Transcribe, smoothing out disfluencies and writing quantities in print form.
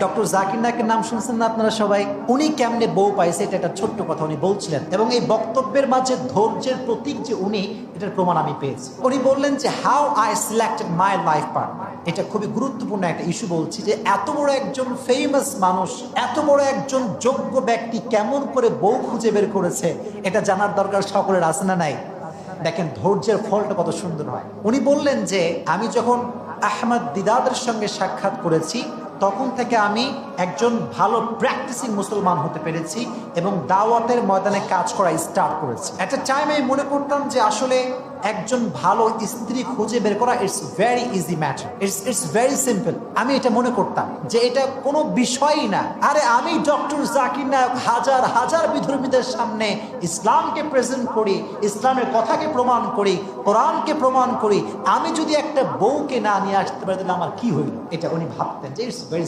Doctor Zakir নায়েকের নাম শুনছেন না আপনারা সবাই? উনি কেমনে বউ পাইছে এটা একটা ছোট্ট কথা উনি বলছিলেন, এবং এই বক্তব্যের মাঝে ধৈর্যের প্রতীক যে উনি, এটার প্রমাণ আমি পেয়েছি। উনি বললেন যে how I selected my life partner. এটা খুবই গুরুত্বপূর্ণ একটা ইস্যু। বলছি যে এত বড় একজন ফেমাস মানুষ, এত বড় একজন যোগ্য ব্যক্তি কেমন করে বউ খুঁজে বের করেছে, এটা জানার দরকার সকলের আছে না নাই? দেখেন ধৈর্যের ফলটা কত সুন্দর হয়। উনি বললেন যে আমি যখন আহমদ দিদাদের সঙ্গে সাক্ষাৎ করেছি, তখন থেকে আমি একজন ভালো প্র্যাকটিসিং মুসলমান হতে পেরেছি এবং দাওয়াতের ময়দানে কাজ করা স্টার্ট করেছি। একটা টাইম আমি মনে করতাম যে আসলে একজন ভালো স্ত্রী খুঁজে বের করা it's very easy matter, it's very simple. আমি এটা মনে করতাম যে এটা কোনো বিষয়ই না। আরে আমি ডক্টর জাকির নায়েক হাজার হাজার বিধর্মীদের সামনে ইসলামকে প্রেজেন্ট করি, ইসলামের কথাকে প্রমাণ করি, কোরআনকে প্রমাণ করি। আমি যদি একটা বউকে না নিয়ে আসতে পারি তাহলে আমার কি হইল? এটা উনি ভাবতেন যে ইটস ভেরি